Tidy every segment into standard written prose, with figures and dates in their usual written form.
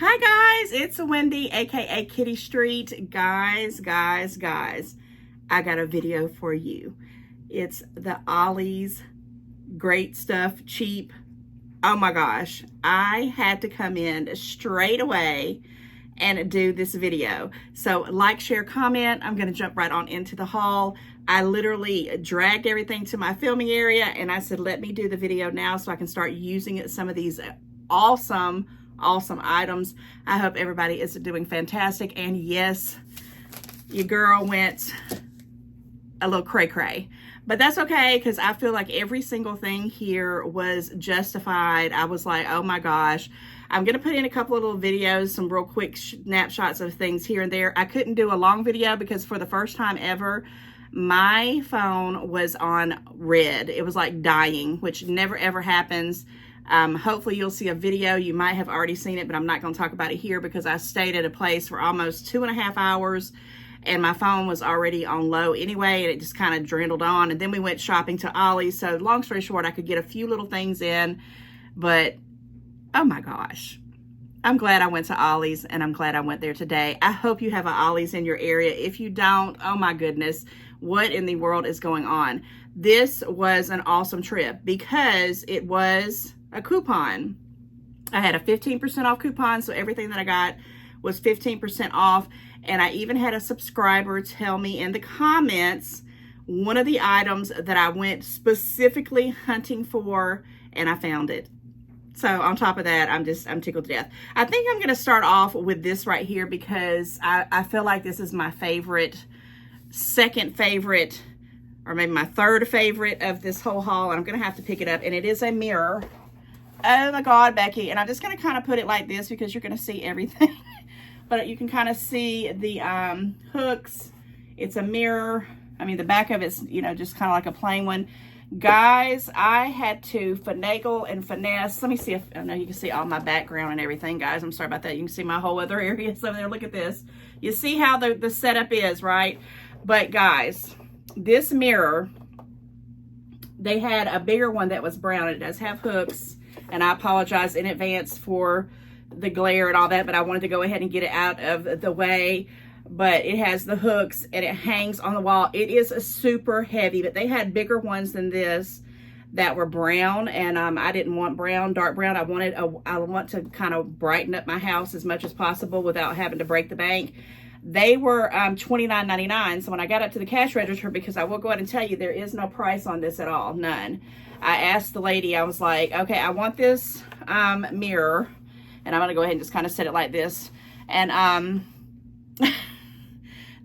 Hi guys, it's Wendy, aka Kitty Street. Guys, I got a video for you. It's the Ollies, great stuff, cheap. Oh my gosh, I had to come in straight away and do this video. So like, share, comment. I'm gonna jump right on into the haul. I literally dragged everything to my filming area and I said, let me do the video now so I can start using some of these awesome items. I hope everybody is doing fantastic. And yes, your girl went a little cray-cray. But that's okay, because I feel like every single thing here was justified. I was like, oh my gosh. I'm going to put in a couple of little videos, some real quick snapshots of things here and there. I couldn't do a long video because for the first time ever, my phone was on red. It was like dying, which never ever happens. Hopefully you'll see a video. You might have already seen it, but I'm not going to talk about it here because I stayed at a place for almost 2.5 hours and my phone was already on low anyway, and it just kind of dwindled on. And then we went shopping to Ollies. So long story short, I could get a few little things in, but oh my gosh, I'm glad I went to Ollies and I'm glad I went there today. I hope you have an Ollies in your area. If you don't, oh my goodness, what in the world is going on? This was an awesome trip because it was a coupon. I had a 15% off coupon, so everything that I got was 15% off. And I even had a subscriber tell me in the comments one of the items that I went specifically hunting for, and I found it. So on top of that, I'm tickled to death. I think I'm going to start off with this right here because I feel like this is my favorite, second favorite, or maybe my third favorite of this whole haul. And I'm going to have to pick it up, and it is a mirror. Oh my God, Becky. And I'm just going to kind of put it like this because you're going to see everything. But you can kind of see the hooks. It's a mirror. I mean, the back of it's, you know, just kind of like a plain one. Guys, I had to finagle and finesse. Let me see if, I know you can see all my background and everything, guys. I'm sorry about that. You can see my whole other areas over there. Look at this. You see how the setup is, right? But guys, this mirror, they had a bigger one that was brown. It does have hooks. And I apologize in advance for the glare and all that, but I wanted to go ahead and get it out of the way. But it has the hooks and it hangs on the wall. It is a super heavy, but they had bigger ones than this that were brown, and I didn't want brown, dark brown. I want to kind of brighten up my house as much as possible without having to break the bank. They were $29.99. So when I got up to the cash register, because I will go ahead and tell you, there is no price on this at all, none. I asked the lady, I was like, okay, I want this mirror, and I'm gonna go ahead and just kind of set it like this. And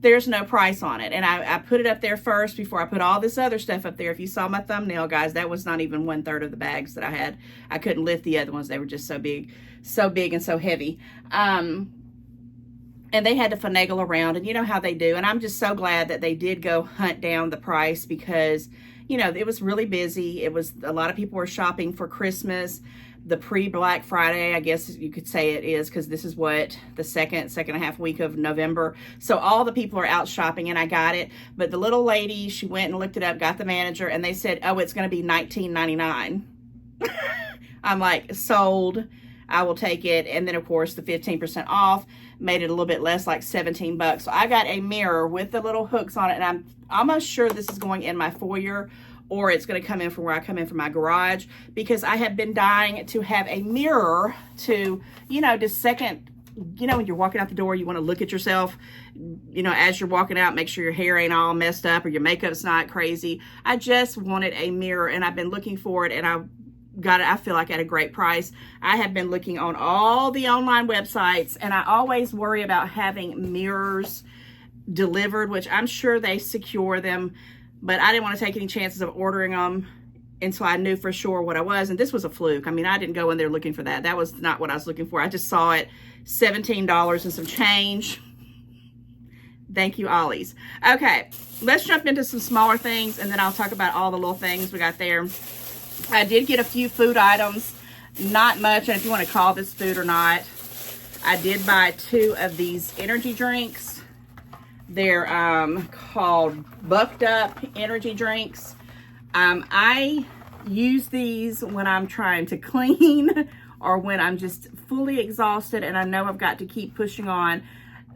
there's no price on it. And I put it up there first before I put all this other stuff up there. If you saw my thumbnail, guys, that was not even 1/3 of the bags that I had. I couldn't lift the other ones. They were just so big and so heavy. And they had to finagle around, and you know how they do. And I'm just so glad that they did go hunt down the price because, you know, it was really busy. It was, a lot of people were shopping for Christmas, the pre-Black Friday, I guess you could say it is, because this is what, the second and a half week of November. So all the people are out shopping, and I got it. But the little lady, she went and looked it up, got the manager, and they said, oh, it's going to be $19.99. I'm like, sold. I will take it. And then of course the 15% off made it a little bit less, like 17 bucks. So I got a mirror with the little hooks on it, and I'm almost sure this is going in my foyer, or it's going to come in from where I come in from my garage, because I have been dying to have a mirror to, you know, just second, you know, when you're walking out the door, you want to look at yourself, you know, as you're walking out, make sure your hair ain't all messed up or your makeup's not crazy. I just wanted a mirror, and I've been looking for it, and I got it, I feel like, at a great price. I have been looking on all the online websites, and I always worry about having mirrors delivered, which I'm sure they secure them, but I didn't want to take any chances of ordering them until I knew for sure what I was. And this was a fluke. I mean, I didn't go in there looking for that. That was not what I was looking for. I just saw it, $17 and some change. Thank you, Ollies. Okay, let's jump into some smaller things, and then I'll talk about all the little things we got there. I did get a few food items, not much, and if you want to call this food or not. I did buy 2 of these energy drinks. They're called Bucked Up energy drinks. I use these when I'm trying to clean or when I'm just fully exhausted and I know I've got to keep pushing on.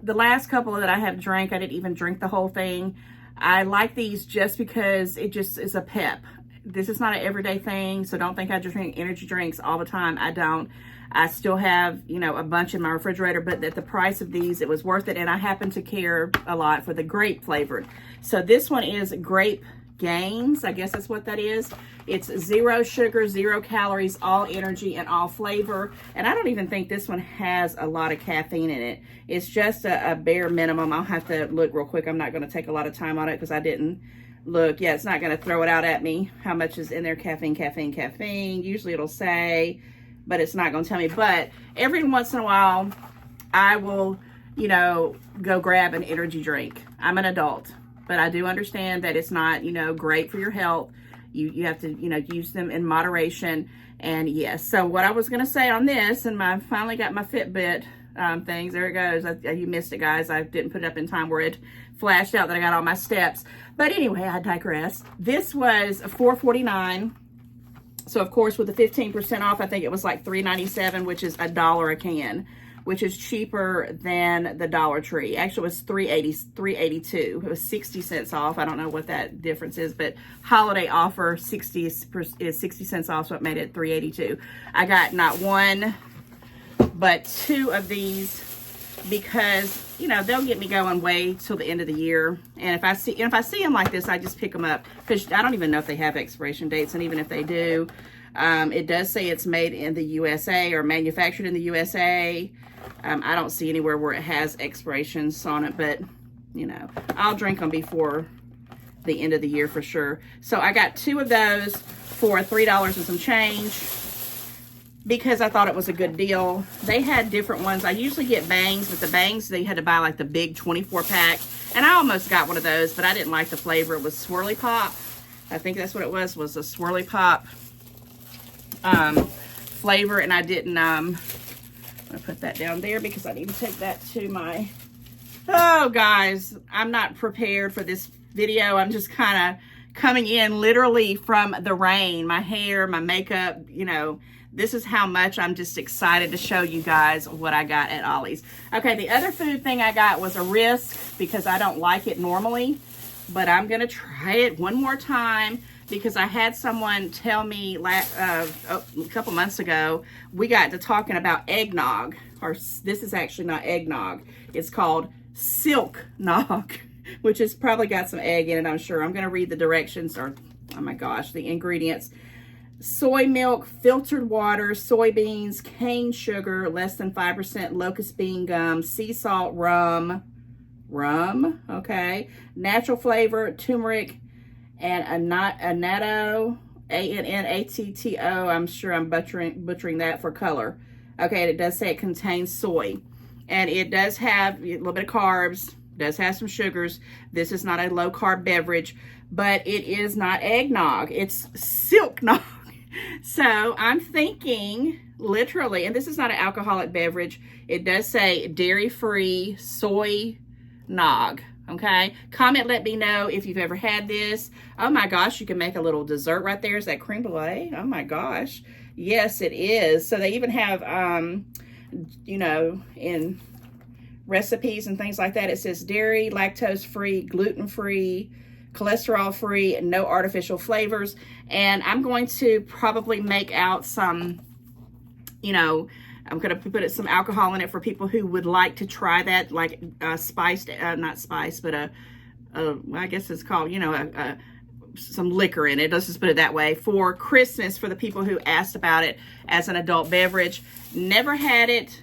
The last couple that I have drank, I didn't even drink the whole thing. I like these just because it just is a pep. This is not an everyday thing, so don't think I just drink energy drinks all the time. I don't. I still have, you know, a bunch in my refrigerator, but at the price of these, it was worth it. And I happen to care a lot for the grape flavored. So this one is Grape Gains. I guess that's what that is. It's 0 sugar, 0 calories, all energy, and all flavor. And I don't even think this one has a lot of caffeine in it. It's just a bare minimum. I'll have to look real quick. I'm not going to take a lot of time on it because I didn't look. Yeah, it's not going to throw it out at me. How much is in there? Caffeine, caffeine, caffeine. Usually it'll say, but it's not going to tell me. But every once in a while, I will, you know, go grab an energy drink. I'm an adult, but I do understand that it's not, you know, great for your health. You have to, you know, use them in moderation. And yes, so what I was going to say on this, and I finally got my Fitbit things. There it goes. You missed it, guys. I didn't put it up in time where it flashed out that I got all my steps. But anyway, I digress. This was $4.49. So of course, with the 15% off, I think it was like $3.97, which is $1 a can, which is cheaper than the Dollar Tree. Actually, it was $3.82. It was 60 cents off. I don't know what that difference is, but holiday offer 60 cents off, so it made it $3.82. I got not one, but 2 of these because, you know, they'll get me going way till the end of the year. And if I see them like this, I just pick them up because I don't even know if they have expiration dates. And even if they do, it does say it's made in the USA or manufactured in the USA. I don't see anywhere where it has expirations on it, but you know, I'll drink them before the end of the year for sure. So I got 2 of those for $3 and some change because I thought it was a good deal. They had different ones. I usually get Bangs, but the Bangs, they had to buy like the big 24 pack. And I almost got one of those, but I didn't like the flavor. It was Swirly Pop. I think that's what it was a Swirly Pop flavor. And I didn't, I'm gonna put that down there because I need to take that to my, oh guys, I'm not prepared for this video. I'm just kind of coming in literally from the rain. My hair, my makeup, you know, this is how much I'm just excited to show you guys what I got at Ollie's. Okay, the other food thing I got was a Risk because I don't like it normally, but I'm gonna try it one more time because I had someone tell me a couple months ago, we got to talking about eggnog, or this is actually not eggnog, it's called Silk Nog, which has probably got some egg in it, I'm sure. I'm gonna read the directions, or oh my gosh, the ingredients. Soy milk, filtered water, soybeans, cane sugar, less than 5%, locust bean gum, sea salt, rum, okay, natural flavor, turmeric, and annatto, A-N-N-A-T-T-O. I'm sure I'm butchering that for color. Okay, and it does say it contains soy. And it does have a little bit of carbs, does have some sugars. This is not a low-carb beverage, but it is not eggnog. It's Silk Nog. So I'm thinking, literally, and this is not an alcoholic beverage. It does say dairy-free soy nog. Okay, comment, let me know if you've ever had this. Oh my gosh, you can make a little dessert right there. Is that creme brulee? Oh my gosh. Yes, it is. So they even have, you know, in recipes and things like that, it says dairy, lactose-free, gluten-free, cholesterol-free, no artificial flavors. And I'm going to probably make out some, you know, I'm going to put some alcohol in it for people who would like to try that, like spiced, not spiced, but I guess it's called, you know, some liquor in it. Let's just put it that way. For Christmas, for the people who asked about it as an adult beverage. Never had it.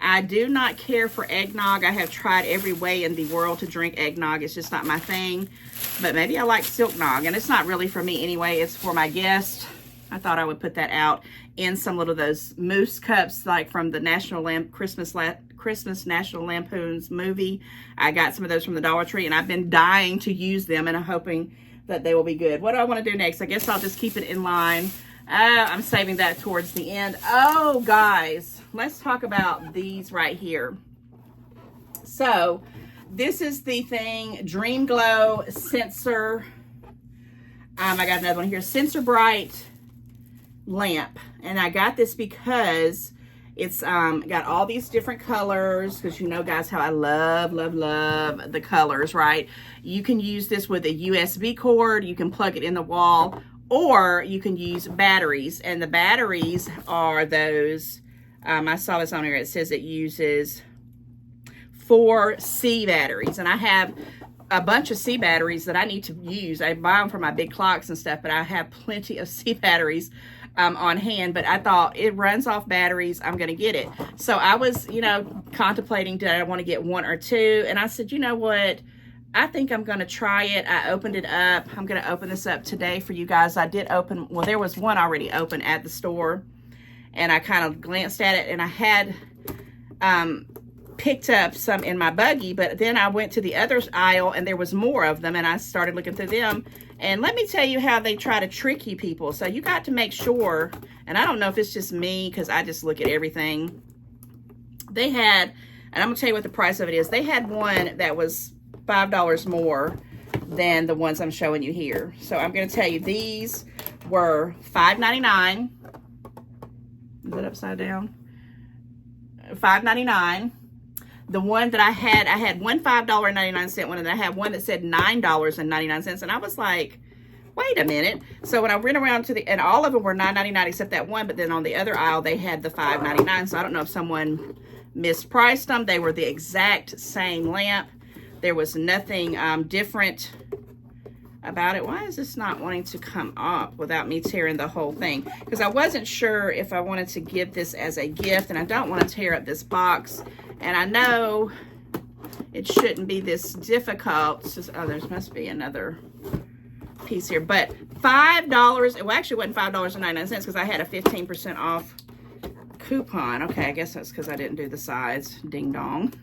I do not care for eggnog. I have tried every way in the world to drink eggnog. It's just not my thing. But maybe I like Silk Nog. And it's not really for me anyway. It's for my guest. I thought I would put that out in some little those mousse cups, like from the Christmas National Lampoon's movie. I got some of those from the Dollar Tree, and I've been dying to use them, and I'm hoping that they will be good. What do I want to do next? I guess I'll just keep it in line. I'm saving that towards the end. Oh, guys, let's talk about these right here. So this is the thing, Dream Glow Sensor. I got another one here, Sensor Bright lamp. And I got this because it's got all these different colors, because you know, guys, how I love the colors, right? You can use this with a USB cord. You can plug it in the wall, or you can use batteries. And the batteries are those, I saw this on here. It says it uses 4 C batteries. And I have a bunch of C batteries that I need to use. I buy them for my big clocks and stuff, but I have plenty of C batteries on hand. But I thought, it runs off batteries, I'm gonna get it. So I was, you know, contemplating, did I want to get 1 or 2? And I said, you know what, I think I'm gonna try it. I opened it up. I'm gonna open this up today for you guys. I did open, well, there was one already open at the store, and I kind of glanced at it, and I had picked up some in my buggy, but then I went to the other aisle and there was more of them, and I started looking through them. And let me tell you how they try to trick you people. So you got to make sure, and I don't know if it's just me because I just look at everything. They had, and I'm gonna tell you what the price of it is. They had one that was $5 more than the ones I'm showing you here. So I'm gonna tell you, these were $5.99. Is that upside down? $5.99. The one that I had one $5.99 one, and I had one that said $9.99, and I was like, wait a minute. So when I went around to and all of them were $9.99 except that one, but then on the other aisle they had the $5.99. So I don't know if someone mispriced them. They were the exact same lamp. There was nothing different about it. Why is this not wanting to come up without me tearing the whole thing? Because I wasn't sure if I wanted to give this as a gift, and I don't want to tear up this box. And I know it shouldn't be this difficult. It's just, oh, there must be another piece here. But $5, well, actually it wasn't $5.99 because I had a 15% off coupon. Okay, I guess that's because I didn't do the sides. Ding dong.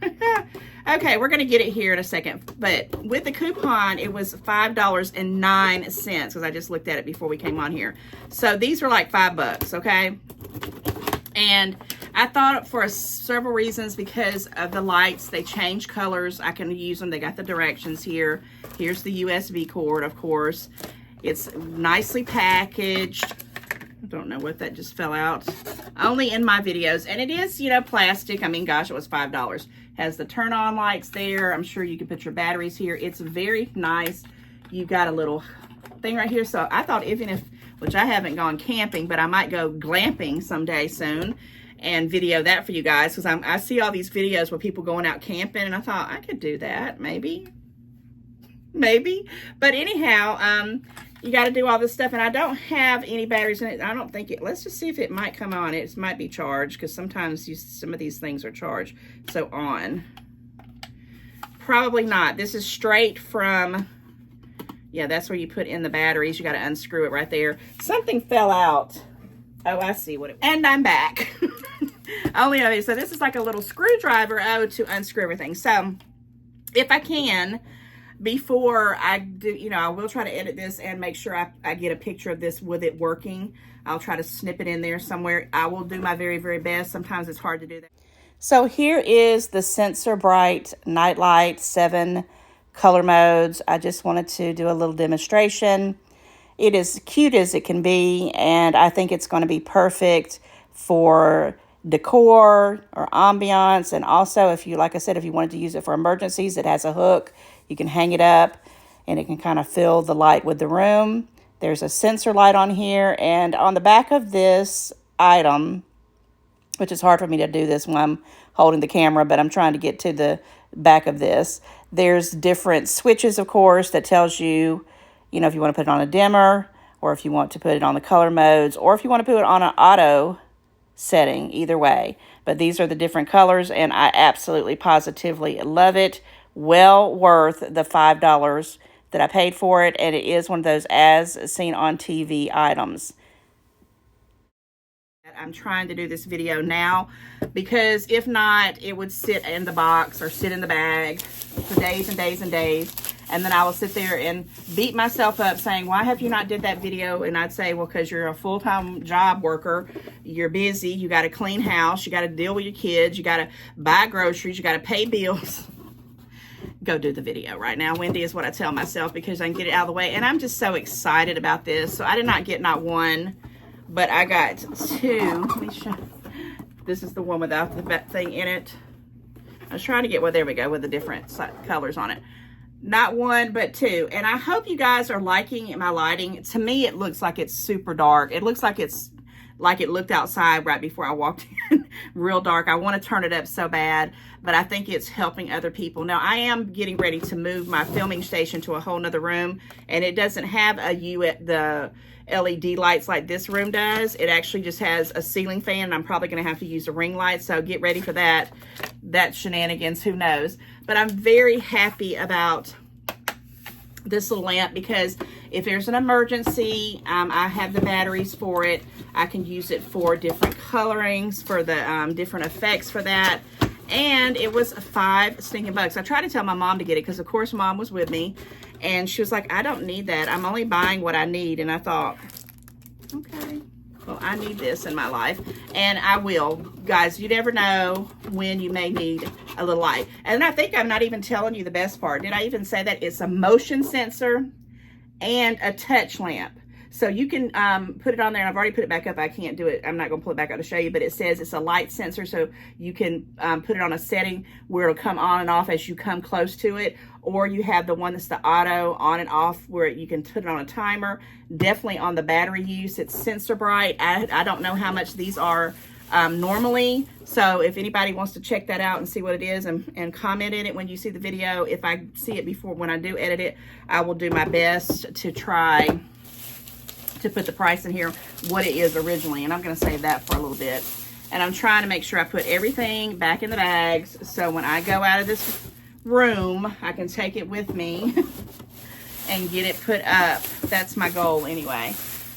Okay, we're going to get it here in a second. But with the coupon, it was $5.09 because I just looked at it before we came on here. So these were like $5, okay? And I thought for several reasons, because of the lights, they change colors. I can use them. They got the directions here. Here's the USB cord, of course. It's nicely packaged. I don't know what that just fell out. Only in my videos. And it is, you know, plastic. I mean, gosh, it was $5. Has the turn on lights there. I'm sure you can put your batteries here. It's very nice. You got a little thing right here. So I thought, even if, which I haven't gone camping, but I might go glamping someday soon and video that for you guys, because I see all these videos where people going out camping, and I thought I could do that, maybe. But anyhow, you got to do all this stuff, and I don't have any batteries in it. I don't think it, let's just see if it might come on. It might be charged, because sometimes some of these things are charged. So on. Probably not. This is straight from, yeah, that's where you put in the batteries. You got to unscrew it right there. Something fell out. Oh, I see what it, and I'm back. Only other, so this is like a little screwdriver, to unscrew everything. So if I can, before I do, you know, I will try to edit this and make sure I get a picture of this with it working. I'll try to snip it in there somewhere. I will do my very, very best. Sometimes it's hard to do that. So here is the Sensor Bright Night Light, 7 color modes. I just wanted to do a little demonstration. It is cute as it can be, and I think it's going to be perfect for decor or ambiance. And also, if you, like I said, if you wanted to use it for emergencies, it has a hook. You can hang it up, and it can kind of fill the light with the room. There's a sensor light on here, and on the back of this item, which is hard for me to do this when I'm holding the camera, but I'm trying to get to the back of this. There's different switches, of course, that tells you, you know, if you want to put it on a dimmer, or if you want to put it on the color modes, or if you want to put it on an auto setting, either way. But these are the different colors, and I absolutely positively love it. Well worth the $5 that I paid for it, and it is one of those as seen on TV items. I'm trying to do this video now, because if not, it would sit in the box or sit in the bag for days and days and days. And then I will sit there and beat myself up saying, why have you not did that video? And I'd say, well, because you're a full-time job worker. You're busy. You got to clean house. You got to deal with your kids. You got to buy groceries. You got to pay bills. Go do the video right now, Wendy, is what I tell myself, because I can get it out of the way. And I'm just so excited about this. So I did not get not one, but I got two. Let me show. This is the one without the thing in it. I was trying to get, well, there we go, with the different colors on it. Not one, but two. And I hope you guys are liking my lighting. To me, it looks like it's super dark. It looks like it's like it looked outside right before I walked in. Real dark. I want to turn it up so bad, but I think it's helping other people. Now, I am getting ready to move my filming station to a whole nother room, and it doesn't have the LED lights like this room does. It actually just has a ceiling fan, and I'm probably going to have to use a ring light, so get ready for that shenanigans, who knows. But I'm very happy about this little lamp, because if there's an emergency, I have the batteries for it. I can use it for different colorings, for the different effects for that. And it was $5 stinking bucks. I tried to tell my mom to get it because, of course, Mom was with me. And she was like, I don't need that. I'm only buying what I need. And I thought, okay, well, I need this in my life. And I will. Guys, you never know when you may need a little light. And I think I'm not even telling you the best part. Did I even say that? It's a motion sensor and a touch lamp. So you can put it on there, and I've already put it back up. I can't do it. I'm not going to pull it back out to show you, but it says it's a light sensor, so you can put it on a setting where it'll come on and off as you come close to it, or you have the one that's the auto on and off where you can put it on a timer. Definitely on the battery use. It's sensor bright. I don't know how much these are normally, so if anybody wants to check that out and see what it is, and comment in it when you see the video. If I see it before, when I do edit it, I will do my best to try to put the price in here, what it is originally, and I'm going to save that for a little bit. And I'm trying to make sure I put everything back in the bags, so when I go out of this room, I can take it with me and get it put up. That's my goal anyway.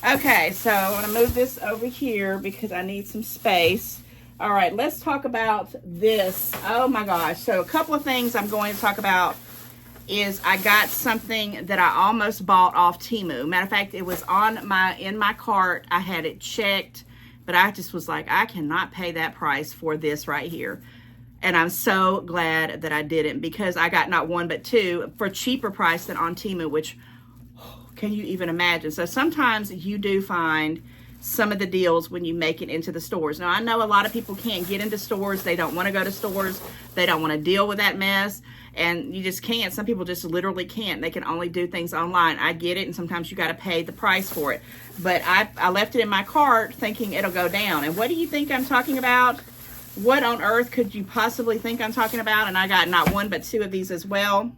Okay, so I'm going to move this over here because I need some space. All right, let's talk about this. Oh my gosh. So a couple of things I'm going to talk about is I got something that I almost bought off Temu. Matter of fact, it was in my cart. I had it checked, but I just was like, I cannot pay that price for this right here. And I'm so glad that I didn't, because I got not one but two for cheaper price than on Temu, which, can you even imagine? So sometimes you do find some of the deals when you make it into the stores. Now, I know a lot of people can't get into stores. They don't want to go to stores. They don't want to deal with that mess. And you just can't. Some people just literally can't. They can only do things online. I get it, and sometimes you got to pay the price for it. But I left it in my cart thinking it'll go down. And what do you think I'm talking about? What on earth could you possibly think I'm talking about? And I got not one but two of these as well.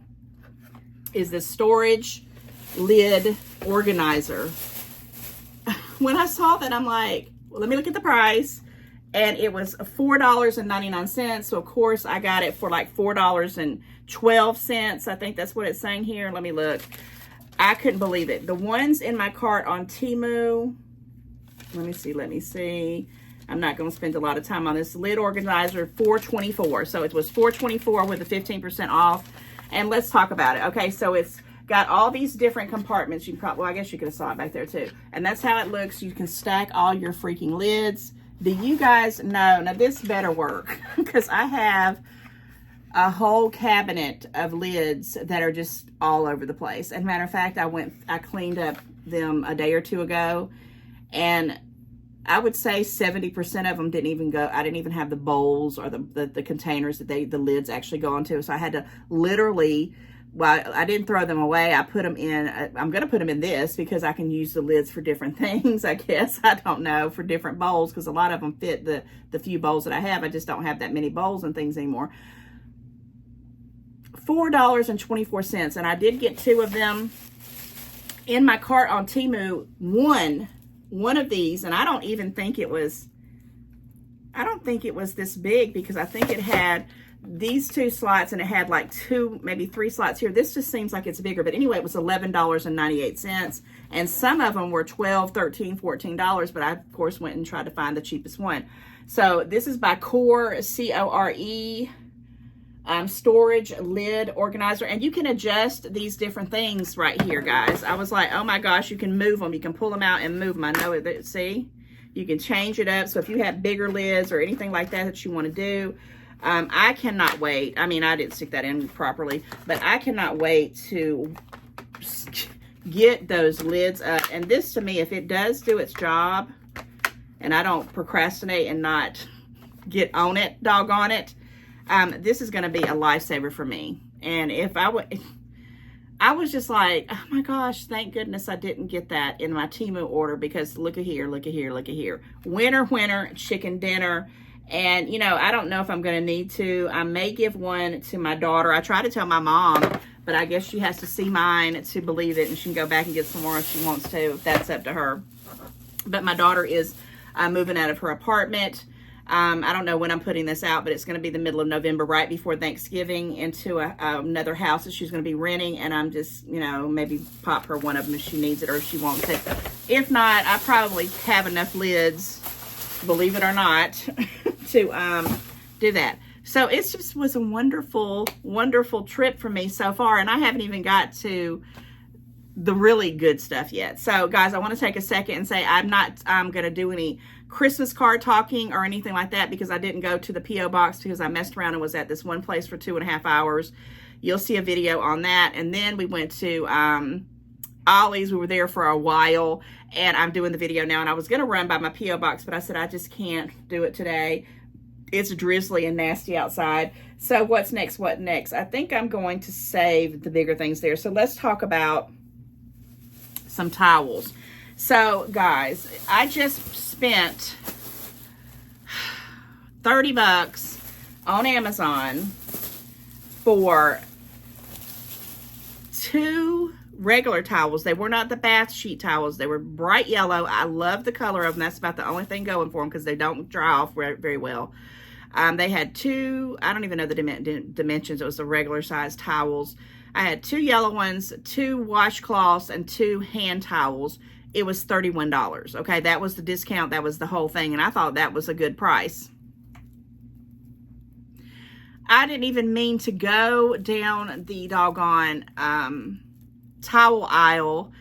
Is the storage lid organizer. When I saw that, I'm like, well, let me look at the price. And it was $4.99. So, of course, I got it for like $4.12. I think that's what it's saying here. Let me look. I couldn't believe it. The ones in my cart on Temu, let me see. I'm not going to spend a lot of time on this. Lid organizer, $4.24. So it was $4.24 with a 15% off. And let's talk about it. Okay, so it's got all these different compartments. You probably, well, I guess you could have saw it back there too. And that's how it looks. You can stack all your freaking lids. Do you guys know? Now this better work, because I have a whole cabinet of lids that are just all over the place. And matter of fact, I cleaned up them a day or two ago, and I would say 70% of them didn't even go. I didn't even have the bowls or the containers that the lids actually go into. So I had to literally, well, I didn't throw them away. I put them in, I'm going to put them in this because I can use the lids for different things, I guess. I don't know, for different bowls, because a lot of them fit the few bowls that I have. I just don't have that many bowls and things anymore. $4.24, and I did get two of them in my cart on Temu. One of these, and I don't think it was this big, because I think it had these two slots, and it had like two, maybe three slots here. This just seems like it's bigger, but anyway, it was $11.98, and some of them were $12, $13, $14, but I of course went and tried to find the cheapest one. So this is by Core, C-O-R-E, storage lid organizer, and you can adjust these different things right here, guys. I was like, oh my gosh, you can move them. You can pull them out and move them. I know it. See, you can change it up. So if you have bigger lids or anything like that you want to do, I cannot wait. I mean, I didn't stick that in properly, but I cannot wait to get those lids up. And this, to me, if it does do its job, and I don't procrastinate and not get on it, doggone it, this is going to be a lifesaver for me. And if I was just like, oh my gosh, thank goodness I didn't get that in my Temu order, because look at here, look at here, look at here. Winter chicken dinner. And, you know, I don't know if I'm going to need to. I may give one to my daughter. I try to tell my mom, but I guess she has to see mine to believe it, and she can go back and get some more if she wants to, if that's up to her. But my daughter is moving out of her apartment. I don't know when I'm putting this out, but it's going to be the middle of November, right before Thanksgiving, into another house that she's going to be renting. And I'm just, you know, maybe pop her one of them if she needs it or if she wants it. If not, I probably have enough lids, believe it or not, to do that. So it just was a wonderful, wonderful trip for me so far. And I haven't even got to the really good stuff yet. So guys, I want to take a second and say I'm not going to do any Christmas card talking or anything like that, because I didn't go to the P.O. box because I messed around and was at this one place for 2.5 hours. You'll see a video on that. And then we went to Ollies. We were there for a while, and I'm doing the video now. And I was going to run by my P.O. box, but I said I just can't do it today. It's drizzly and nasty outside. So what's next? What next? I think I'm going to save the bigger things there. So let's talk about some towels. So guys, I just spent $30 on Amazon for 2 regular towels. They were not the bath sheet towels. They were bright yellow. I love the color of them. That's about the only thing going for them, because they don't dry off very well. They had 2, I don't even know the dimensions. It was the regular size towels. I had 2 yellow ones, 2 washcloths, and 2 hand towels. It was $31. Okay, that was the discount. That was the whole thing. And I thought that was a good price. I didn't even mean to go down the doggone towel aisle.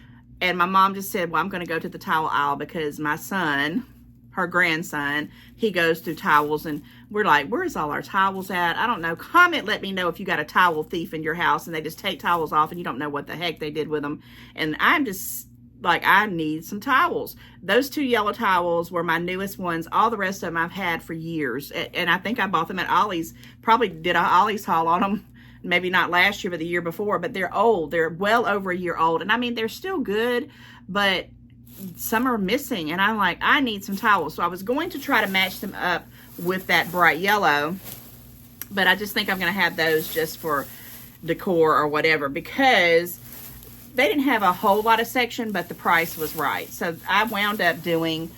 And my mom just said, well, I'm going to go to the towel aisle because my son, her grandson, he goes through towels. And we're like, where's all our towels at? I don't know. Comment, let me know if you got a towel thief in your house and they just take towels off and you don't know what the heck they did with them. And I'm just like, I need some towels. Those 2 yellow towels were my newest ones. All the rest of them I've had for years. And I think I bought them at Ollies. Probably did an Ollies haul on them. Maybe not last year, but the year before. But they're old. They're well over a year old. And I mean, they're still good, but some are missing. And I'm like, I need some towels. So I was going to try to match them up with that bright yellow. But I just think I'm going to have those just for decor or whatever, because they didn't have a whole lot of section, but the price was right. So I wound up doing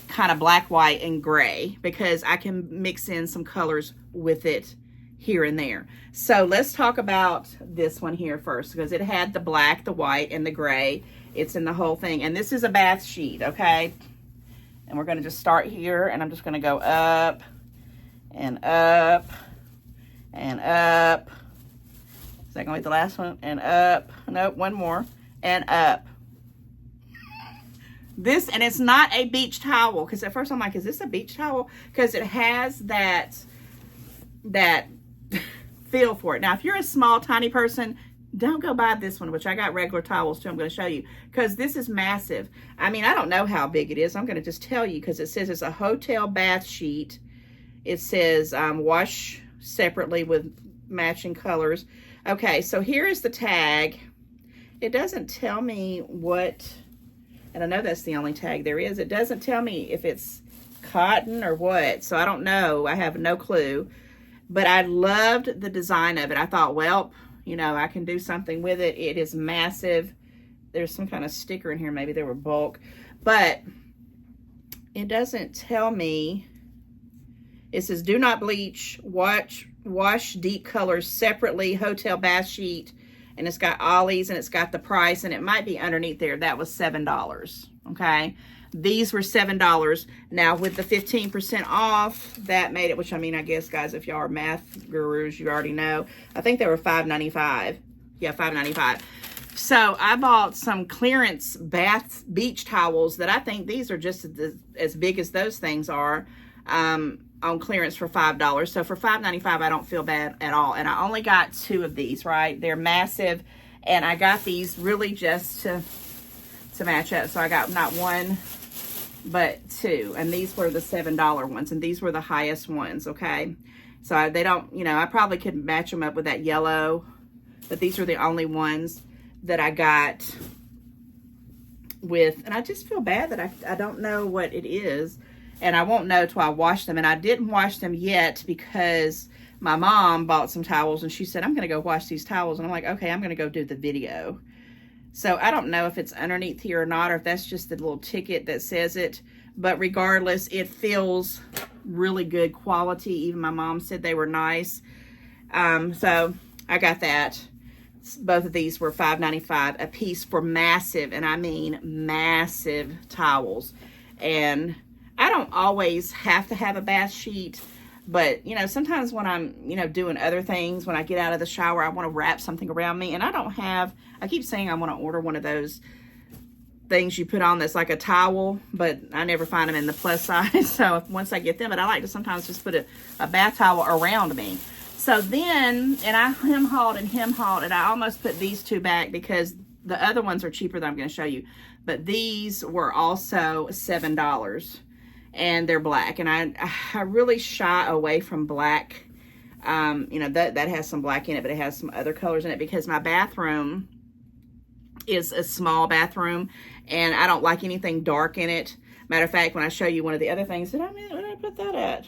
kind of black, white, and gray, because I can mix in some colors with it here and there. So let's talk about this one here first, because it had the black, the white, and the gray. It's in the whole thing. And this is a bath sheet, okay? And we're going to just start here, and I'm just going to go up and up and up. Is that going to be the last one? And up. Nope, one more. And up. This, and it's not a beach towel, because at first I'm like, is this a beach towel? Because it has that feel for it. Now, if you're a small, tiny person, don't go buy this one, which I got regular towels too. I'm going to show you, because this is massive. I mean, I don't know how big it is. I'm going to just tell you, because it says it's a hotel bath sheet. It says wash separately with matching colors. Okay, so here is the tag. It doesn't tell me what, and I know that's the only tag there is. It doesn't tell me if it's cotton or what, so I don't know. I have no clue. But I loved the design of it. I thought, well, you know, I can do something with it. It is massive. There's some kind of sticker in here. Maybe they were bulk. But it doesn't tell me. It says, do not bleach, wash deep colors separately, hotel bath sheet, and it's got Ollies, and it's got the price, and it might be underneath there. That was $7, okay? These were $7. Now, with the 15% off, that made it, which, I mean, I guess, guys, if y'all are math gurus, you already know. I think they were $5.95. Yeah, $5.95. So, I bought some clearance beach towels that I think these are just as big as those things are. On clearance for $5. So for $5.95, I don't feel bad at all. And I only got 2 of these, right? They're massive. And I got these really just to match up. So I got not 1, but 2. And these were the $7 ones. And these were the highest ones, okay? So they don't, you know, I probably could match them up with that yellow. But these are the only ones that I got with. And I just feel bad that I don't know what it is. And I won't know till I wash them. And I didn't wash them yet because my mom bought some towels. And she said, I'm going to go wash these towels. And I'm like, okay, I'm going to go do the video. So I don't know if it's underneath here or not, or if that's just the little ticket that says it. But regardless, it feels really good quality. Even my mom said they were nice. So I got that. Both of these were $5.95 a piece for massive, and I mean massive towels. And I don't always have to have a bath sheet. But, you know, sometimes when I'm, you know, doing other things, when I get out of the shower, I want to wrap something around me. And I don't have, I keep saying I want to order one of those things you put on that's like a towel, but I never find them in the plus size. So once I get them, but I like to sometimes just put a bath towel around me. So then, and I hem-hauled, and I almost put these 2 back because the other ones are cheaper that I'm going to show you. But these were also $7. And they're black, and I really shy away from black. You know, that has some black in it, but it has some other colors in it because my bathroom is a small bathroom, and I don't like anything dark in it. Matter of fact, when I show you one of the other things, where did I put that at?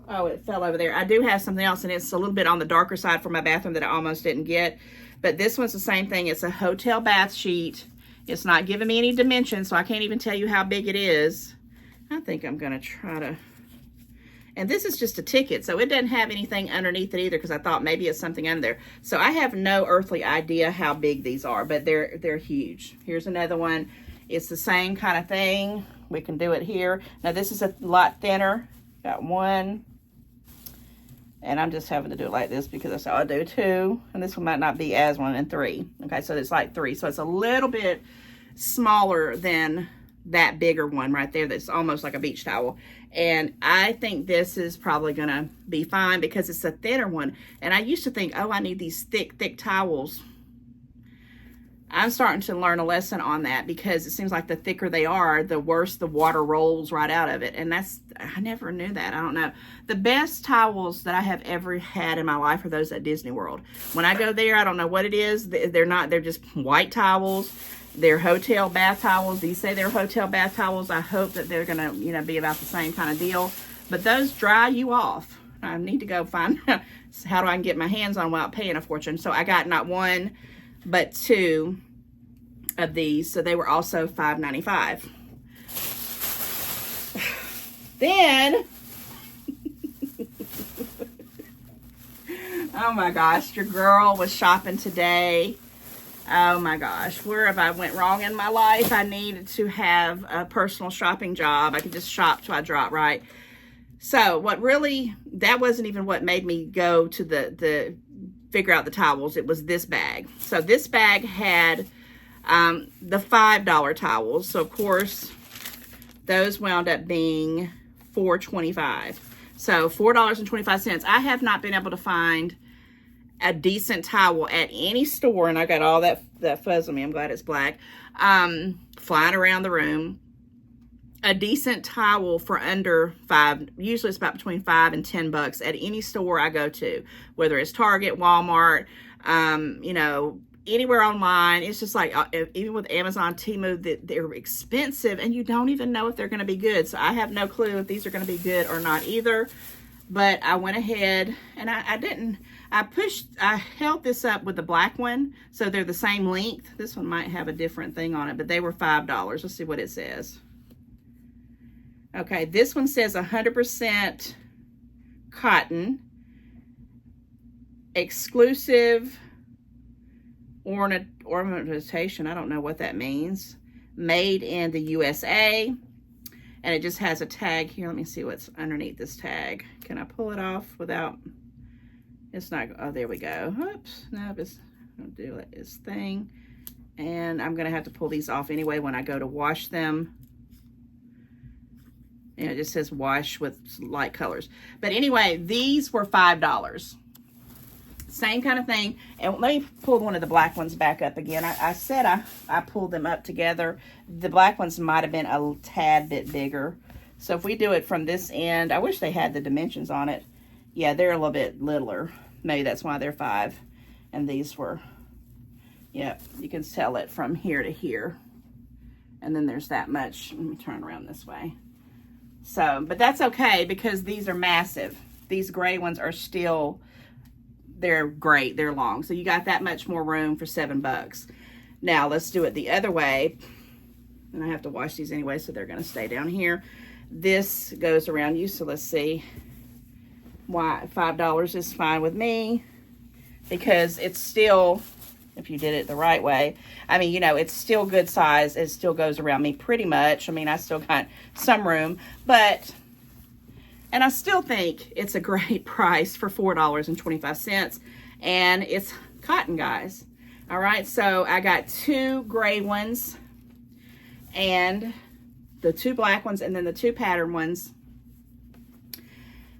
Oh, it fell over there. I do have something else, and it's a little bit on the darker side for my bathroom that I almost didn't get. But this one's the same thing. It's a hotel bath sheet. It's not giving me any dimensions, so I can't even tell you how big it is. I think I'm going to try to... And this is just a ticket, so it doesn't have anything underneath it either because I thought maybe it's something under there. So I have no earthly idea how big these are, but they're huge. Here's another one. It's the same kind of thing. We can do it here. Now, this is a lot thinner. Got 1. And I'm just having to do it like this because that's how I do 2. And this one might not be as 1 and 3. Okay, so it's like 3. So it's a little bit smaller than that bigger one right there that's almost like a beach towel. And I think this is probably going to be fine because it's a thinner one. And I used to think, oh, I need these thick towels. I'm starting to learn a lesson on that because it seems like the thicker they are, the worse the water rolls right out of it. And I never knew that. I don't know. The best towels that I have ever had in my life are those at Disney World. When I go there, I don't know what it is. They're just white towels. They're hotel bath towels. These say they're hotel bath towels. I hope that they're going to, you know, be about the same kind of deal. But those dry you off. I need to go find how do I get my hands on without paying a fortune. So I got not 1, but 2 of these. So they were also $5.95. Then, oh my gosh, your girl was shopping today. Oh my gosh, where have I went wrong in my life? I needed to have a personal shopping job. I could just shop till I drop, right? So that wasn't even what made me go to the figure out the towels. It was this bag. So this bag had the $5 towels. So of course, those wound up being $4.25. So $4.25. I have not been able to find a decent towel at any store, and I got all that fuzz on me. I'm glad it's black. Flying around the room. A decent towel for under $5. Usually it's about between $5 and $10 at any store I go to, whether it's Target, Walmart, you know, anywhere online. It's just like, even with Amazon, Temu, they're expensive, and you don't even know if they're going to be good. So I have no clue if these are going to be good or not either. But I went ahead, and I held this up with the black one, so they're the same length. This one might have a different thing on it, but they were $5. Let's see what it says. Okay, this one says 100% cotton, exclusive ornamentation. I don't know what that means. Made in the USA. And it just has a tag here. Let me see what's underneath this tag. Can I pull it off without, it's not, oh, there we go. Oops, no, it's gonna do its thing. And I'm gonna have to pull these off anyway when I go to wash them. And it just says wash with light colors. But anyway, these were $5. Same kind of thing. And let me pull one of the black ones back up again. I said I pulled them up together. The black ones might have been a tad bit bigger. So if we do it from this end, I wish they had the dimensions on it. Yeah, they're a little bit littler. Maybe that's why they're 5. And these were, yeah, you can tell it from here to here. And then there's that much. Let me turn around this way. So, but that's okay because these are massive. These gray ones are still, they're great. They're long. So you got that much more room for $7. Now let's do it the other way. And I have to wash these anyway, so they're going to stay down here. This goes around you. So let's see why $5 is fine with me, because it's still, if you did it the right way, I mean, you know, it's still good size. It still goes around me pretty much. I mean, I still got some room, but, and I still think it's a great price for $4.25, and it's cotton, guys. All right, so I got 2 gray ones and the 2 black ones and then the 2 pattern ones.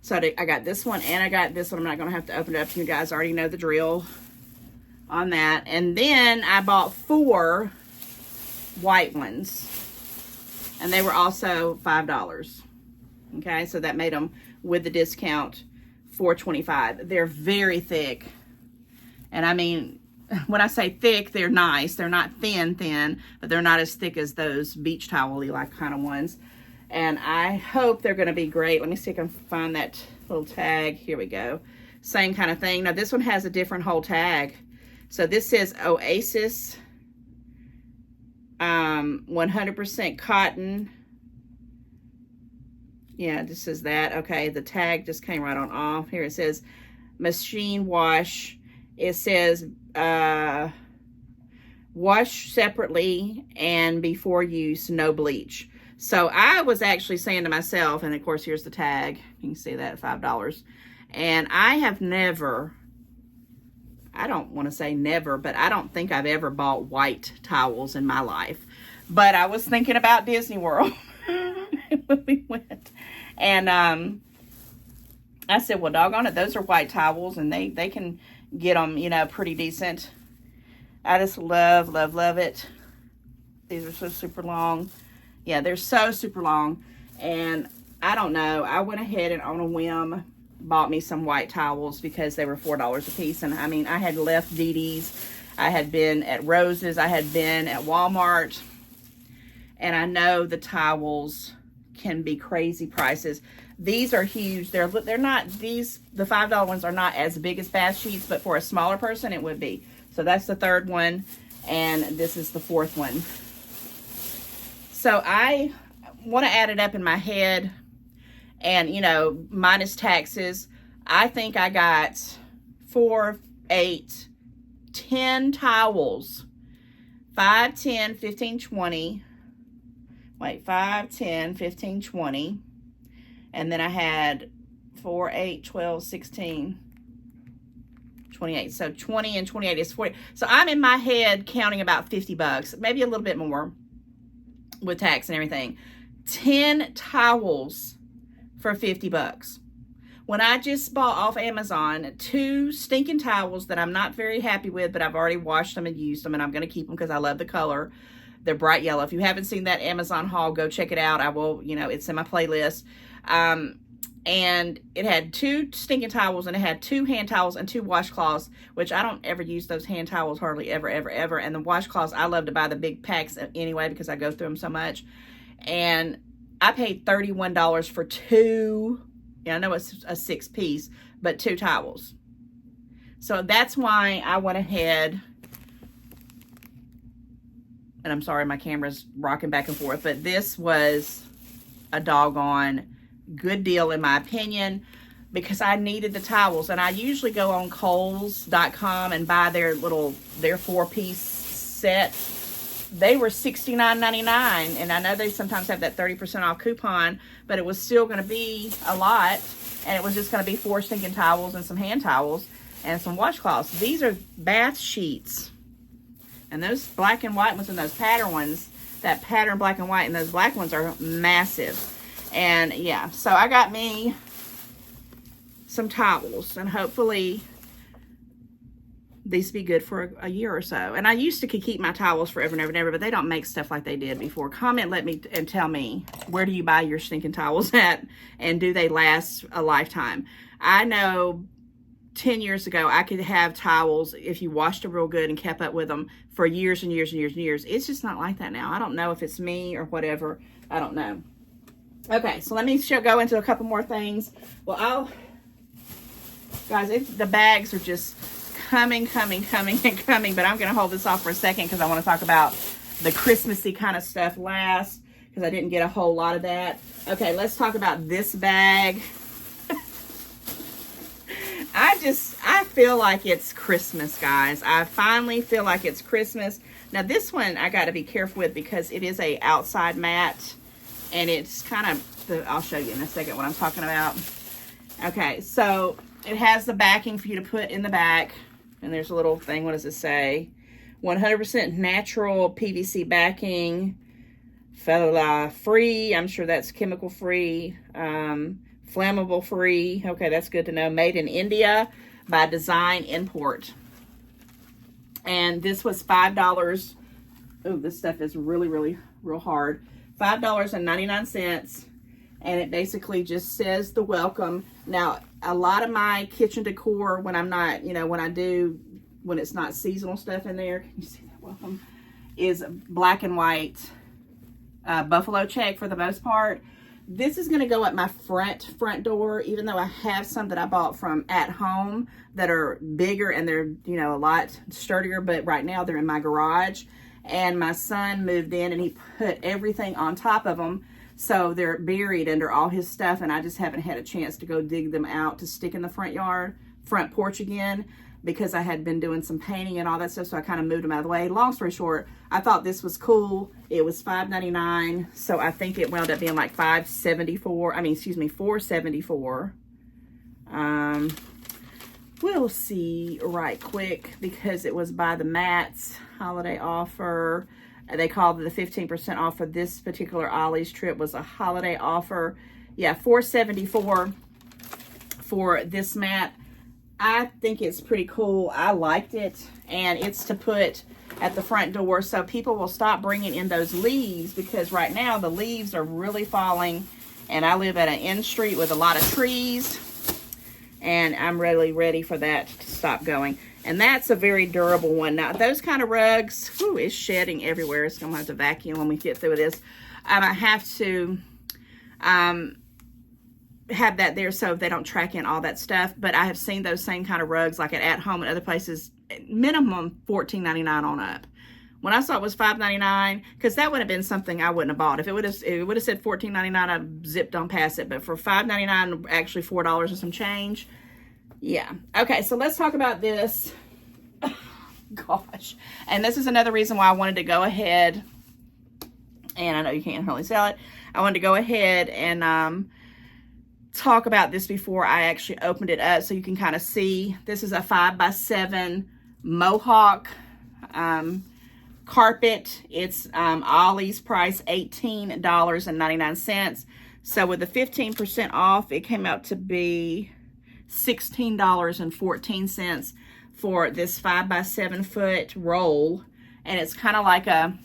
So I got this one and I got this one. I'm not going to have to open it up. You guys already know the drill on that. And then I bought 4 white ones, and they were also $5. Okay, so that made them, with the discount, $4.25. They're very thick, and I mean, when I say thick, they're nice. They're not thin, but they're not as thick as those beach towel-y like kind of ones. And I hope they're going to be great. Let me see if I can find that little tag. Here we go. Same kind of thing. Now this one has a different whole tag. So this says Oasis, 100% cotton. Yeah, this is that. Okay, the tag just came right on off. Here it says machine wash. It says wash separately and before use, no bleach. So I was actually saying to myself, and of course here's the tag. You can see that at $5. And I have never, I don't want to say never, but I don't think I've ever bought white towels in my life. But I was thinking about Disney World when we went. And I said, well, doggone it, those are white towels, and they can get them, you know, pretty decent. I just love, love, love it. These are so super long. Yeah, they're so super long. And I don't know, I went ahead and on a whim bought me some white towels because they were $4 a piece. And I mean, I had left Dee Dee's, I had been at Rose's, I had been at Walmart, and I know the towels can be crazy prices. These are huge. They're not, these, the $5 ones are not as big as bath sheets, but for a smaller person it would be. So that's the 3rd one, and this is the 4th one. So I want to add it up in my head, and you know, minus taxes, I think I got 4, 8, 10 towels. 5, 10, 15, 20. Wait, 5, 10, 15, 20. And then I had 4, 8, 12, 16, 28. So 20 and 28 is 40. So I'm in my head counting about $50, maybe a little bit more with tax and everything. 10 towels for $50. When I just bought off Amazon 2 stinking towels that I'm not very happy with, but I've already washed them and used them, and I'm going to keep them because I love the color. They're bright yellow. If you haven't seen that Amazon haul, go check it out. I will, you know, it's in my playlist. And it had 2 stinking towels, and it had 2 hand towels and 2 washcloths, which I don't ever use those hand towels hardly ever. And the washcloths, I love to buy the big packs anyway because I go through them so much. And I paid $31 for 2, I know it's a 6-piece, but 2 towels. So that's why I went ahead, and I'm sorry my camera's rocking back and forth, but this was a doggone good deal in my opinion, because I needed the towels. And I usually go on Kohl's.com and buy their 4-piece set. They were $69.99, and I know they sometimes have that 30% off coupon, but it was still going to be a lot, and it was just going to be 4 stinking towels and some hand towels and some washcloths. These are bath sheets, and those black and white ones and those pattern ones, that pattern black and white, and those black ones are massive. And yeah, so I got me some towels, and hopefully these be good for a year or so. And I used to keep my towels forever and ever and ever, but they don't make stuff like they did before. Comment, let me, and tell me, where do you buy your stinking towels at? And do they last a lifetime? I know 10 years ago, I could have towels, if you washed them real good and kept up with them, for years and years and years and years. It's just not like that now. I don't know if it's me or whatever. I don't know. Okay, so let me go into a couple more things. Well, guys, the bags are just coming, but I'm going to hold this off for a second because I want to talk about the Christmassy kind of stuff last, because I didn't get a whole lot of that. Okay, let's talk about this bag. I feel like it's Christmas, guys. I finally feel like it's Christmas. Now, this one I got to be careful with because it is a outside mat, and it's kind of, I'll show you in a second what I'm talking about. Okay, so it has the backing for you to put in the back. And there's a little thing, what does it say? 100% natural PVC backing, free, I'm sure that's chemical free, flammable free. Okay, that's good to know. Made in India by Design Import. And this was $5. Oh, this stuff is really, real hard. $5.99. And it basically just says the welcome. Now, a lot of my kitchen decor, when I'm not, when it's not seasonal stuff in there, can you see that welcome, is black and white buffalo check for the most part. This is going to go at my front door, even though I have some that I bought from At Home that are bigger and they're, a lot sturdier, but right now they're in my garage. And my son moved in and he put everything on top of them. So they're buried under all his stuff, and I just haven't had a chance to go dig them out to stick in the front porch again, because I had been doing some painting and all that stuff, so I kind of moved them out of the way. Long story short, I thought this was cool. It was $5.99, so I think it wound up being like $4.74. We'll see right quick, because it was by the Mats holiday offer. They called it the 15% off for this particular Ollie's trip was a holiday offer. Yeah, $4.74 for this mat. I think it's pretty cool. I liked it, and it's to put at the front door so people will stop bringing in those leaves, because right now the leaves are really falling, and I live at an end street with a lot of trees, and I'm really ready for that to stop going. And that's a very durable one. Now, those kind of rugs, whew, it's shedding everywhere. It's going to have to vacuum when we get through this. I have to have that there so they don't track in all that stuff. But I have seen those same kind of rugs like At Home and other places, minimum $14.99 on up. When I saw it was $5.99, because that would have been something I wouldn't have bought. If it would have said $14.99, I'd have zipped on past it. But for $5.99, actually $4 and some change. Yeah. Okay, so let's talk about this. Oh, gosh. And this is another reason why I wanted to go ahead, and I know you can't really sell it. I wanted to go ahead and talk about this before I actually opened it up so you can kind of see. This is a 5x7 Mohawk carpet. It's Ollie's price, $18.99. So with the 15% off, it came out to be $16.14 for this 5x7 foot roll. And it's kind of like a,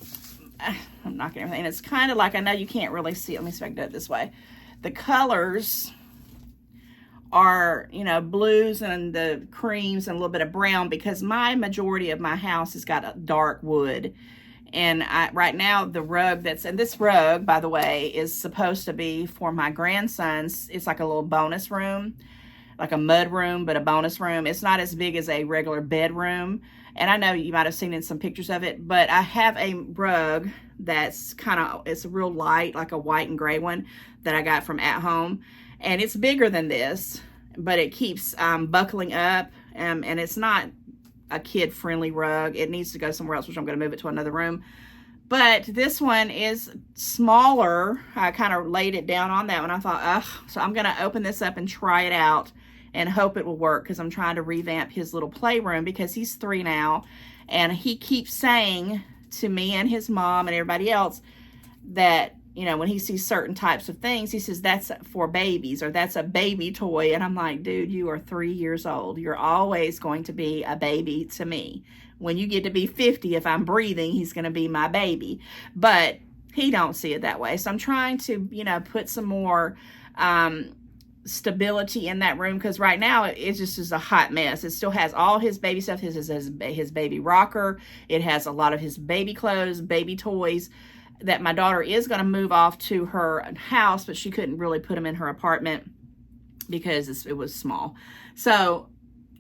I'm knocking everything, it's kind of like, I know you can't really see it. Let me see if I can do it this way. The colors are, blues and the creams and a little bit of brown, because my majority of my house has got a dark wood. And right now the rug and this rug, by the way, is supposed to be for my grandson's. It's like a little bonus room, like a mud room, but a bonus room. It's not as big as a regular bedroom. And I know you might have seen in some pictures of it, but I have a rug that's it's a real light, like a white and gray one that I got from At Home. And it's bigger than this, but it keeps buckling up. And it's not a kid-friendly rug. It needs to go somewhere else, which I'm going to move it to another room. But this one is smaller. I kind of laid it down on that one. I thought, ugh. So I'm going to open this up and try it out and hope it will work, because I'm trying to revamp his little playroom, because he's 3 now. And he keeps saying to me and his mom and everybody else that you know, when he sees certain types of things, he says, that's for babies, or that's a baby toy. And I'm like, dude, you are 3 years old. You're always going to be a baby to me. When you get to be 50, if I'm breathing, he's going to be my baby. But he don't see it that way. So I'm trying to, you know, put some more stability in that room, because right now it just is a hot mess. It still has all his baby stuff, his baby rocker. It has a lot of his baby clothes, baby toys, that my daughter is going to move off to her house, but she couldn't really put them in her apartment because it was small. So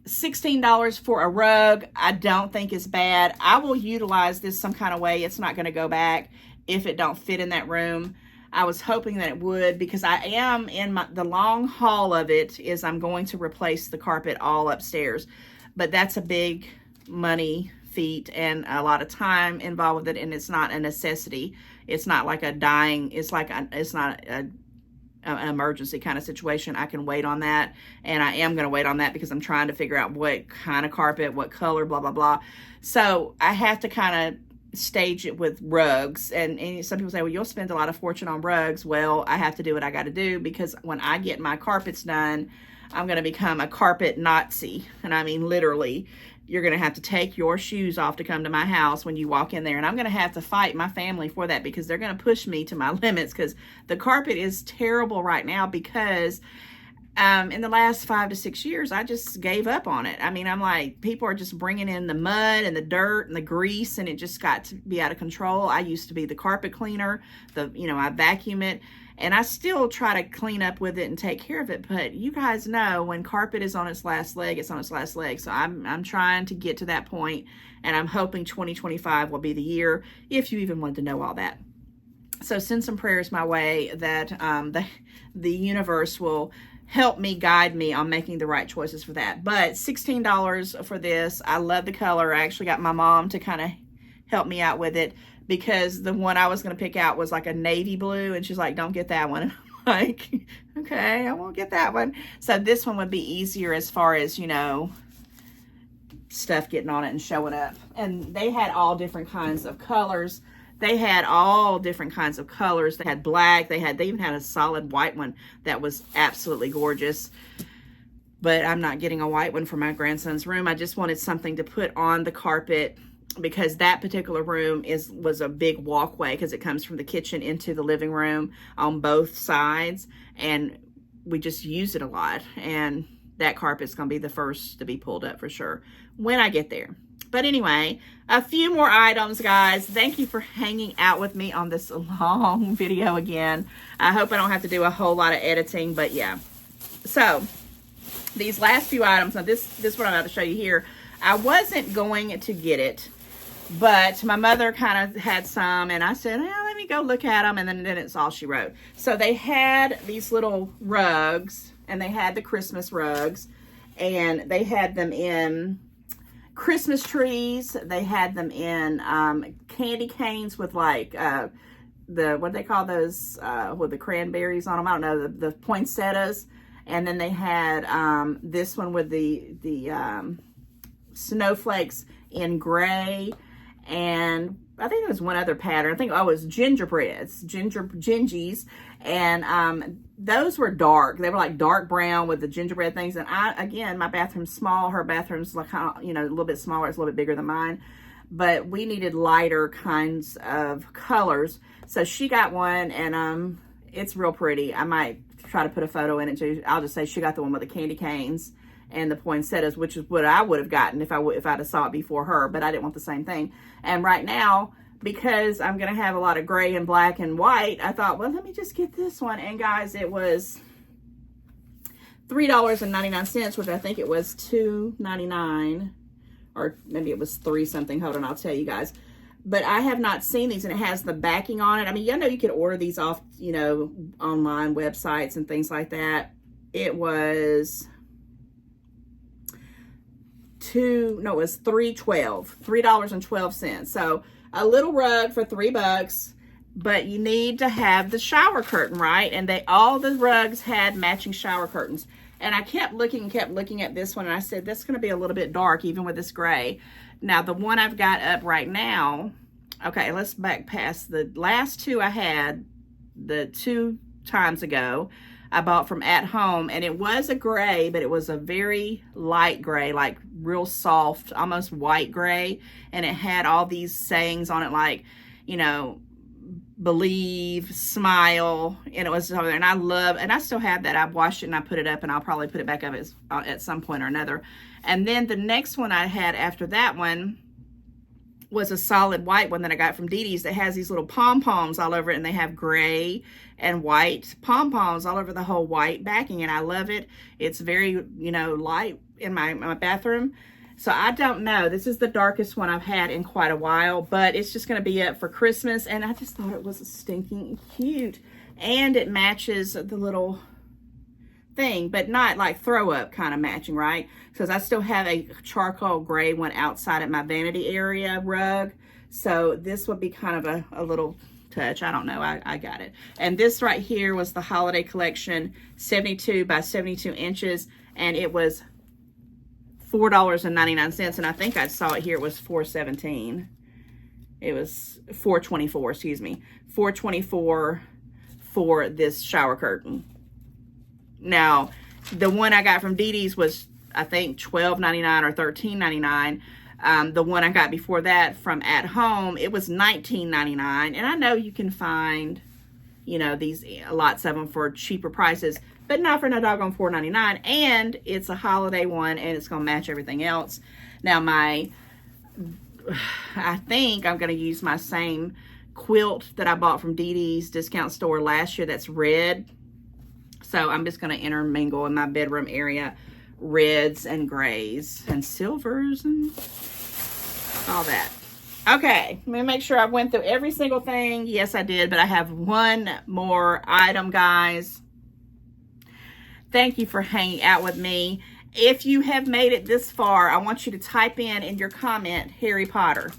$16 for a rug, I don't think is bad. I will utilize this some kind of way. It's not going to go back if it don't fit in that room. I was hoping that it would, because I am in the long haul of it is I'm going to replace the carpet all upstairs. But that's a big money feat and a lot of time involved with it, and it's not a necessity. It's not like a dying, it's not an emergency kind of situation. I can wait on that, and I am going to wait on that because I'm trying to figure out what kind of carpet, what color, blah, blah, blah. So I have to kind of stage it with rugs, and some people say, well, you'll spend a lot of fortune on rugs. Well, I have to do what I got to do, because when I get my carpets done, I'm going to become a carpet Nazi. And I mean literally, you're going to have to take your shoes off to come to my house when you walk in there, and I'm going to have to fight my family for that, because they're going to push me to my limits, because the carpet is terrible right now. Because in the last 5 to 6 years, I just gave up on it. I mean, I'm like, people are just bringing in the mud and the dirt and the grease, and it just got to be out of control. I used to be the carpet cleaner, I vacuum it, and I still try to clean up with it and take care of it. But you guys know, when carpet is on its last leg, it's on its last leg. So I'm trying to get to that point, and I'm hoping 2025 will be the year, if you even wanted to know all that. So send some prayers my way that the universe will help me, guide me on making the right choices for that. But $16 for this. I love the color. I actually got my mom to kind of help me out with it, because the one I was going to pick out was like a navy blue, and she's like, don't get that one. And I'm like, okay, I won't get that one. So this one would be easier as far as, stuff getting on it and showing up. And they had all different kinds of colors. They had black. They even had a solid white one that was absolutely gorgeous. But I'm not getting a white one for my grandson's room. I just wanted something to put on the carpet, because that particular room was a big walkway, because it comes from the kitchen into the living room on both sides, and we just use it a lot. And that carpet's going to be the first to be pulled up for sure when I get there. But anyway, a few more items, guys. Thank you for hanging out with me on this long video again. I hope I don't have to do a whole lot of editing, but yeah. So these last few items, now this what I'm about to show you here, I wasn't going to get it, but my mother kind of had some, and I said, let me go look at them, and then it's all she wrote. So they had these little rugs, and they had the Christmas rugs, and they had them in Christmas trees. They had them in candy canes with like what do they call those, with the cranberries on them? I don't know, the poinsettias. And then they had this one with the snowflakes in gray, and I think there was one other pattern. I think, it was gingies, and those were dark. They were like dark brown with the gingerbread things. And again, my bathroom's small. Her bathroom's like kind of, a little bit smaller. It's a little bit bigger than mine, but we needed lighter kinds of colors. So she got one, and it's real pretty. I might try to put a photo in it too. I'll just say she got the one with the candy canes and the poinsettias, which is what I would have gotten if I'd have saw it before her, but I didn't want the same thing. And right now, because I'm going to have a lot of gray and black and white, I thought, well, let me just get this one. And guys, it was $3.99, which I think it was $2.99, or maybe it was $3 something. Hold on, I'll tell you guys. But I have not seen these, and it has the backing on it. I mean, you could order these off, online websites and things like that. It was $3.12. So a little rug for $3, but you need to have the shower curtain, right? And all the rugs had matching shower curtains. And I kept looking at this one, and I said, that's going to be a little bit dark, even with this gray. Now, the one I've got up right now, okay, let's back past the last two I had. the 2 times ago. I bought from At Home, and it was a gray, but it was a very light gray, like real soft, almost white gray. And it had all these sayings on it, like, you know, believe, smile, and it was over there. And I love, and I still have that. I've washed it and I put it up, and I'll probably put it back up at some point or another. And then the next one I had after that one was a solid white one that I got from Dee Dee's that has these little pom-poms all over it, and they have gray and white pom-poms all over the whole white backing, and I love it. It's very, you know, light in my bathroom. So I don't know. This is the darkest one I've had in quite a while, but it's just going to be up for Christmas, and I just thought it was stinking cute. And it matches the little thing, but not like throw up kind of matching, right? Because I still have a charcoal gray one outside at my vanity area rug. So this would be kind of a little touch. I don't know. I got it. And this right here was the holiday collection, 72 by 72 inches. And it was $4.99. And I think I saw it here. It was $4.17. It was $4.24, excuse me. $4.24 for this shower curtain. Now, the one I got from Dee Dee's was, I think, $12.99 or $13.99. The one I got before that from At Home, it was $19.99. And I know you can find, you know, these lots of them for cheaper prices, but not for no doggone $4.99. And it's a holiday one, and it's going to match everything else. Now, I think I'm going to use my same quilt that I bought from Dee Dee's discount store last year that's red. So I'm just going to intermingle in my bedroom area reds and grays and silvers and all that. Okay, let me make sure I went through every single thing. Yes, I did, but I have one more item, guys. Thank you for hanging out with me. If you have made it this far, I want you to type in your comment, Harry Potter.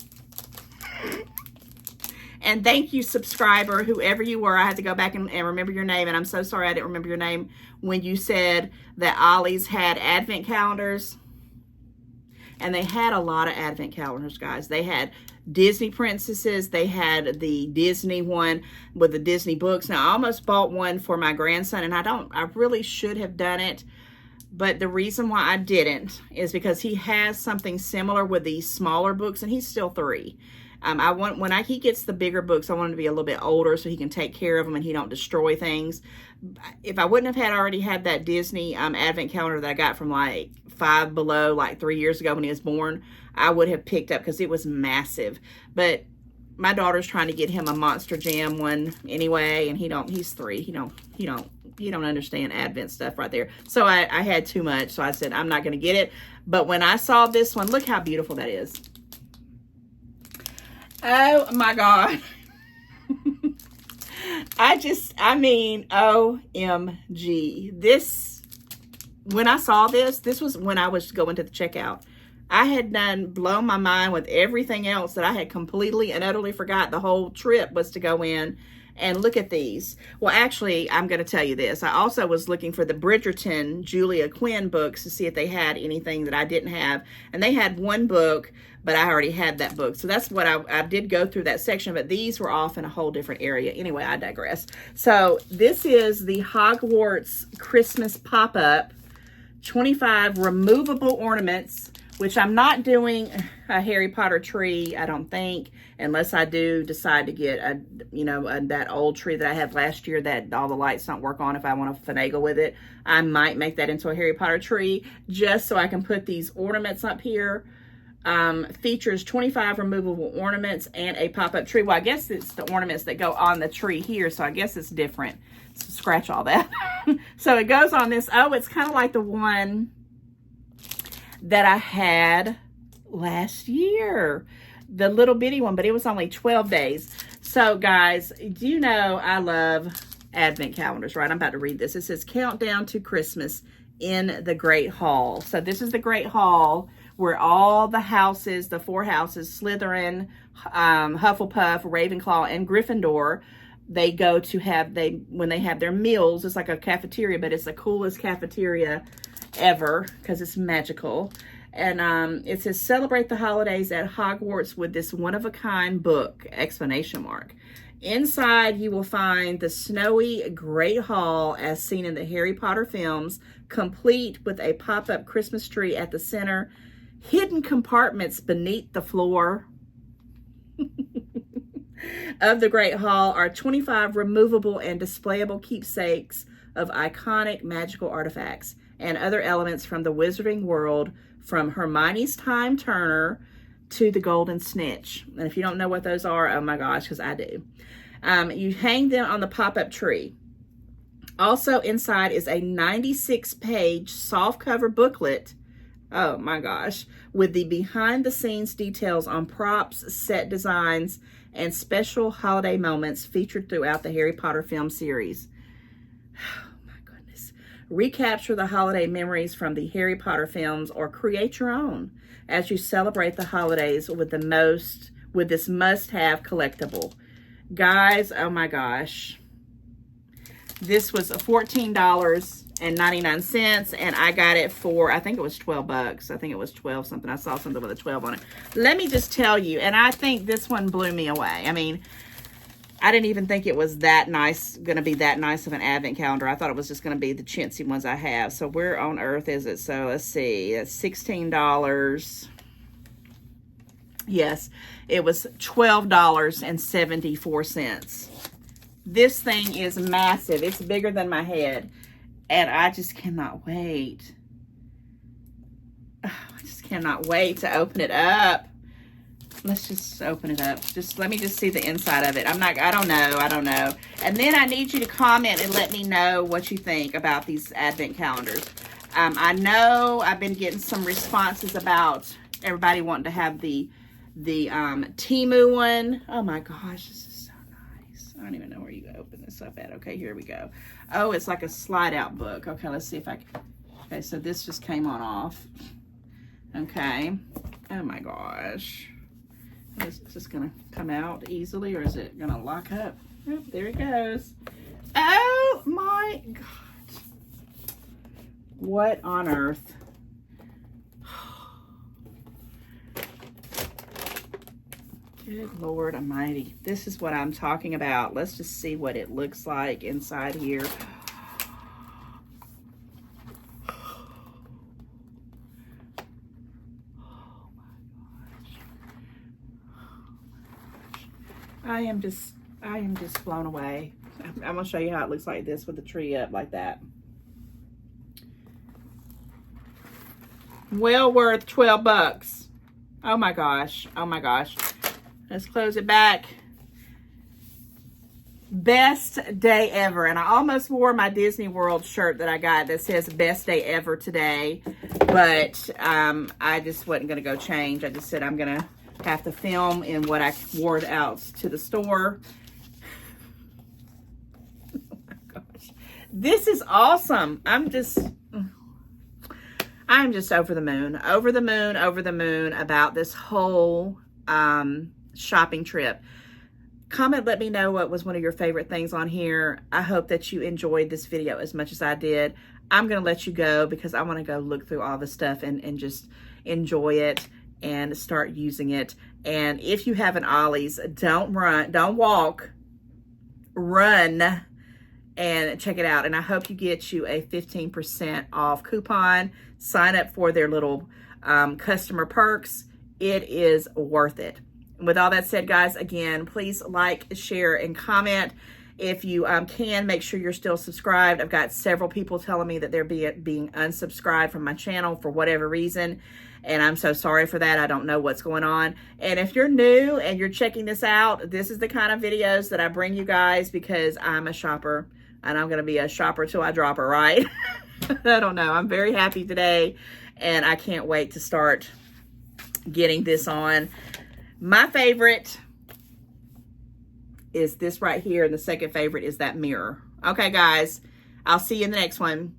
And thank you, subscriber, whoever you were. I had to go back and remember your name, and I'm so sorry I didn't remember your name when you said that Ollies had advent calendars. And they had a lot of advent calendars, guys. They had Disney princesses. They had the Disney one with the Disney books. Now, I almost bought one for my grandson, and I really should have done it. But the reason why I didn't is because he has something similar with these smaller books, and he's still 3. When he gets the bigger books, I want him to be a little bit older so he can take care of them and he don't destroy things. If I wouldn't have already had that Disney advent calendar that I got from like Five Below like 3 years ago when he was born, I would have picked up because it was massive. But my daughter's trying to get him a Monster Jam one anyway, and he's 3. He don't understand advent stuff right there. So I had too much, so I said I'm not going to get it. But when I saw this one, look how beautiful that is. Oh my God. I mean, OMG. When I saw this was when I was going to the checkout. I had blown my mind with everything else that I had completely and utterly forgot the whole trip was to go in and look at these. Well, actually, I'm going to tell you this. I also was looking for the Bridgerton Julia Quinn books to see if they had anything that I didn't have. And they had one book, but I already had that book. So that's what I did go through that section, but these were off in a whole different area. Anyway, I digress. So this is the Hogwarts Christmas pop-up, 25 removable ornaments, which I'm not doing a Harry Potter tree, I don't think, unless I do decide to get that old tree that I had last year that all the lights don't work on. If I want to finagle with it, I might make that into a Harry Potter tree just so I can put these ornaments up here. Features 25 removable ornaments and a pop-up tree. Well, I guess it's the ornaments that go on the tree here, so I guess it's different. So scratch all that. So it goes on this. Oh, it's kind of like the one that I had last year, the little bitty one, but it was only 12 days. So guys, do you know I love advent calendars, right? I'm about to read this. It says Countdown to Christmas in the Great Hall. So this is the Great Hall where all the houses, the 4 houses, Slytherin, Hufflepuff, Ravenclaw, and Gryffindor, they go to when they have their meals. It's like a cafeteria, but it's the coolest cafeteria ever because it's magical. And it says celebrate the holidays at Hogwarts with this one-of-a-kind book, exclamation mark. Inside, you will find the snowy Great Hall as seen in the Harry Potter films, complete with a pop-up Christmas tree at the center, hidden compartments beneath the floor of the Great Hall are 25 removable and displayable keepsakes of iconic magical artifacts and other elements from the wizarding world, from Hermione's Time Turner to the Golden Snitch. And if you don't know what those are, oh my gosh, because I do. You hang them on the pop-up tree. Also inside is a 96-page softcover booklet, oh my gosh, with the behind-the-scenes details on props, set designs, and special holiday moments featured throughout the Harry Potter film series. Oh my goodness. Recapture the holiday memories from the Harry Potter films or create your own as you celebrate the holidays with this must-have collectible. Guys, oh my gosh. This was $14.99, and I got it for, I think it was 12 bucks. I think it was 12 something. I saw something with a 12 on it. Let me just tell you, and I think this one blew me away. I mean, I didn't even think it was that nice, going to be that nice of an advent calendar. I thought it was just going to be the chintzy ones I have. So where on earth is it? So let's see. That's $16. Yes, it was $12.74. This thing is massive. It's bigger than my head. And I just cannot wait. Oh, I just cannot wait to open it up. Let's just open it up. Just let me just see the inside of it. I don't know. And then I need you to comment and let me know what you think about these advent calendars. I know I've been getting some responses about everybody wanting to have the Temu one. Oh my gosh, this is so nice. I don't even know where you open this up at. Okay, here we go. Oh, it's like a slide out book. Okay, let's see if I can. Okay, so this just came on off. Okay. Oh my gosh. Is this gonna come out easily, or is it gonna lock up? Oh, there it goes. Oh my God. What on earth? Good Lord Almighty. This is what I'm talking about. Let's just see what it looks like inside here. I am just blown away. I'm gonna show you how it looks like this with the tree up like that. Well worth 12 bucks. Oh my gosh. Oh my gosh. Let's close it back. Best day ever. And I almost wore my Disney World shirt that I got that says best day ever today. But I just wasn't gonna go change. I just said I'm gonna have to film in what I wore out to the store. Oh my gosh. This is awesome. I'm just over the moon about this whole shopping trip. Comment, let me know what was one of your favorite things on here. I hope that you enjoyed this video as much as I did. I'm gonna let you go because I want to go look through all the stuff and just enjoy it and start using it. And if you have an Ollies, don't walk, run and check it out. And I hope you get you a 15% off coupon. Sign up for their little customer perks. It is worth it. With all that said, guys, again, please like, share, and comment. If you can, make sure you're still subscribed. I've got several people telling me that they're being unsubscribed from my channel for whatever reason, and I'm so sorry for that. I don't know what's going on. And if you're new and you're checking this out, this is the kind of videos that I bring you guys because I'm a shopper, and I'm going to be a shopper till I drop her, right? I don't know. I'm very happy today, and I can't wait to start getting this on. My favorite is this right here, and the second favorite is that mirror. Okay, guys, I'll see you in the next one.